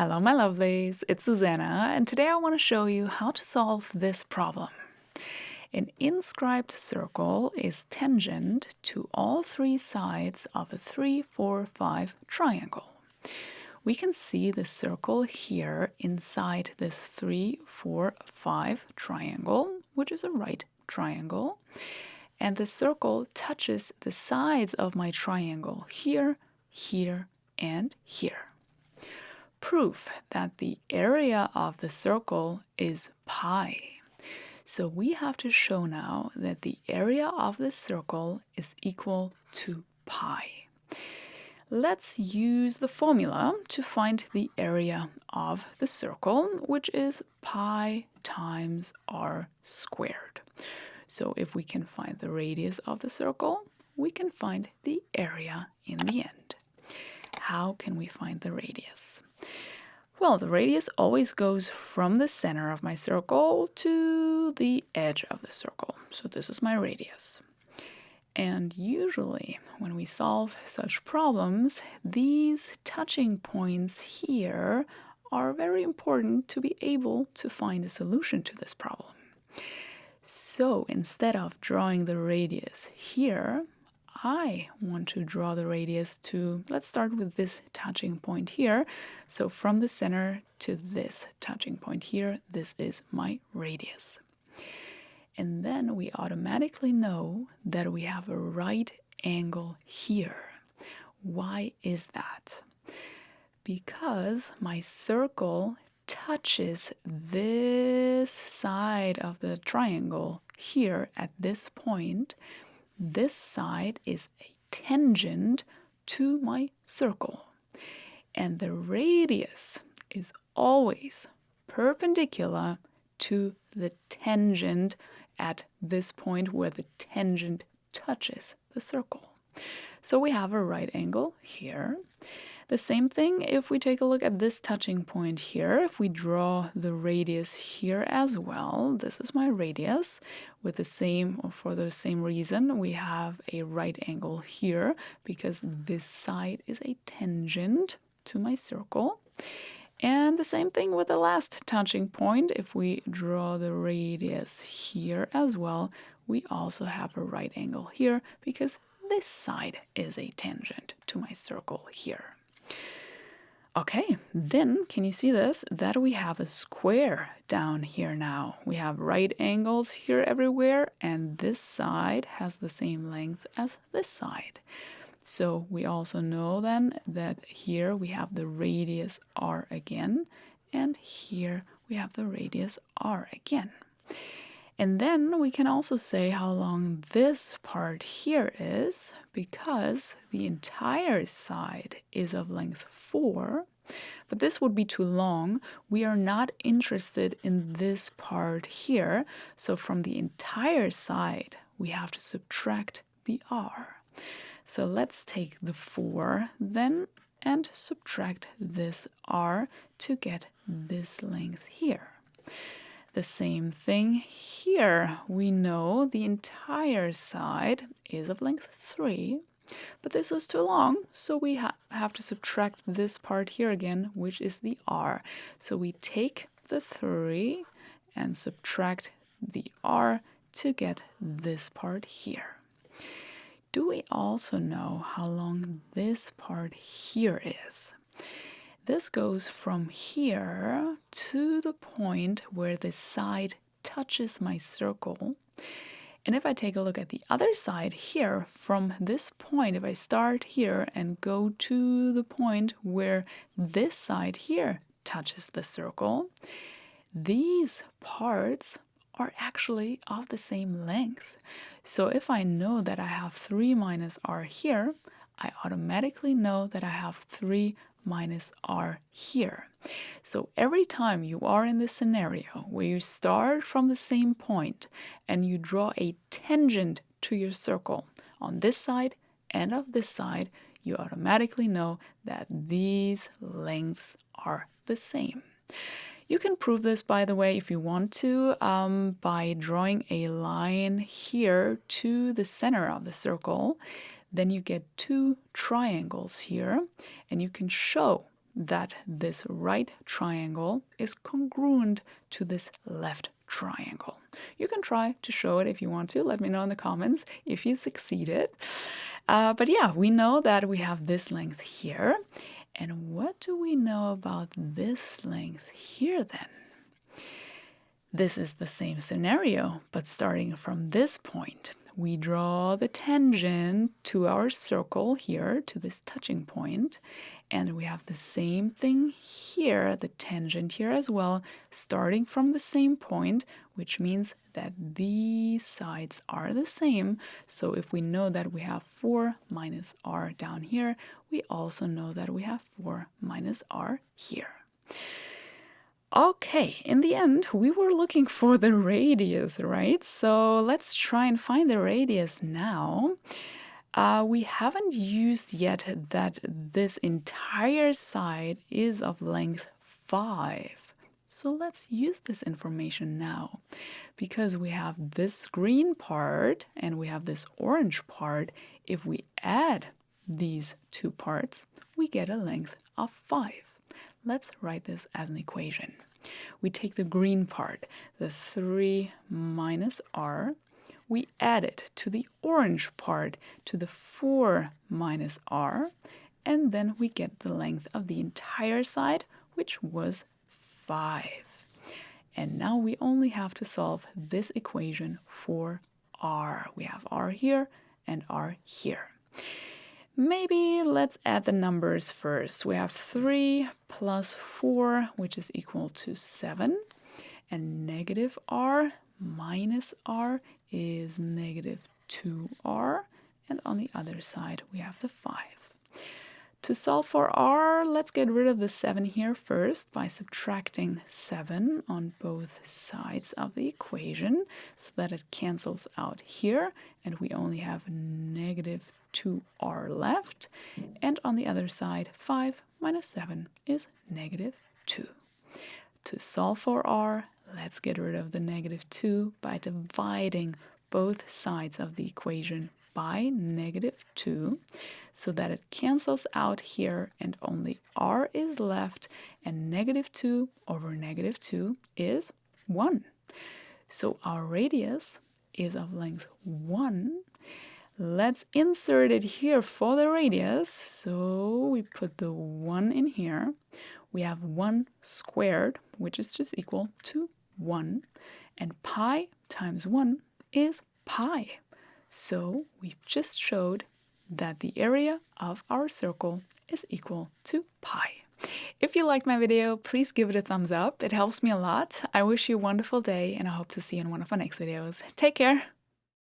Hello my lovelies, it's Susanna, and today I want to show you how to solve this problem. An inscribed circle is tangent to all three sides of a 3, 4, 5 triangle. We can see the circle here inside this 3, 4, 5 triangle, which is a right triangle, and the circle touches the sides of my triangle here, here, and here. Proof that the area of the circle is pi. So we have to show now that the area of the circle is equal to pi. Let's use the formula to find the area of the circle, which is pi times r squared. So if we can find the radius of the circle, we can find the area in the end. How can we find the radius? Well, the radius always goes from the center of my circle to the edge of the circle. So this is my radius. And usually when we solve such problems, these touching points here are very important to be able to find a solution to this problem. So instead of drawing the radius here, I want to draw the radius to, let's start with this touching point here. So from the center to this touching point here, this is my radius. And then we automatically know that we have a right angle here. Why is that? Because my circle touches this side of the triangle here at this point. This side is a tangent to my circle, and the radius is always perpendicular to the tangent at this point where the tangent touches the circle. So we have a right angle here. The same thing if we take a look at this touching point here. If we draw the radius here as well, this is my radius. With the same, or for the same reason, we have a right angle here because this side is a tangent to my circle. And the same thing with the last touching point. If we draw the radius here as well, we also have a right angle here because this side is a tangent to my circle here. Okay, then can you see this? That we have a square down here now. We have right angles here everywhere, and this side has the same length as this side. So we also know then that here we have the radius r again, and here we have the radius r again. And then we can also say how long this part here is, because the entire side is of length 4, but this would be too long. We are not interested in this part here, so from the entire side we have to subtract the r. So let's take the 4 then and subtract this r to get this length here. The same thing here. We know the entire side is of length 3, but this is too long, so we have to subtract this part here again, which is the r. So we take the 3 and subtract the r to get this part here. Do we also know how long this part here is? This goes from here to the point where the side touches my circle. And if I take a look at the other side here, from this point, if I start here and go to the point where this side here touches the circle, these parts are actually of the same length. So if I know that I have 3 minus r here, I automatically know that I have 3 minus r here. So every time you are in this scenario where you start from the same point and you draw a tangent to your circle on this side and of this side, you automatically know that these lengths are the same. You can prove this, by the way, if you want to, by drawing a line here to the center of the circle. Then you get two triangles here, and you can show that this right triangle is congruent to this left triangle. You can try to show it if you want to. Let me know in the comments if you succeeded. But yeah, we know that we have this length here. And what do we know about this length here then? This is the same scenario, but starting from this point. We draw the tangent to our circle here, to this touching point, and we have the same thing here, the tangent here as well, starting from the same point, which means that these sides are the same. So if we know that we have 4 minus r down here, we also know that we have 4 minus r here. Okay, in the end, we were looking for the radius, right? So let's try and find the radius now. We haven't used yet that this entire side is of length 5. So let's use this information now. Because we have this green part and we have this orange part, if we add these two parts, we get a length of 5. Let's write this as an equation. We take the green part, the 3 minus r, we add it to the orange part, to the 4 minus r, and then we get the length of the entire side, which was 5. And now we only have to solve this equation for r. We have r here and r here. Maybe let's add the numbers first. We have 3 plus 4, which is equal to 7. And negative r minus r is negative 2r. And on the other side, we have the 5. To solve for r, let's get rid of the 7 here first by subtracting 7 on both sides of the equation so that it cancels out here. And we only have negative 2r left, and on the other side 5 minus 7 is negative 2. To solve for r, let's get rid of the negative 2 by dividing both sides of the equation by negative 2 so that it cancels out here and only r is left, and negative 2 over negative 2 is 1. So our radius is of length 1. Let's insert it here for the radius. So we put the 1 in here. We have 1 squared, which is just equal to 1. And pi times 1 is pi. So we've just showed that the area of our circle is equal to pi. If you liked my video, please give it a thumbs up. It helps me a lot. I wish you a wonderful day, and I hope to see you in one of my next videos. Take care!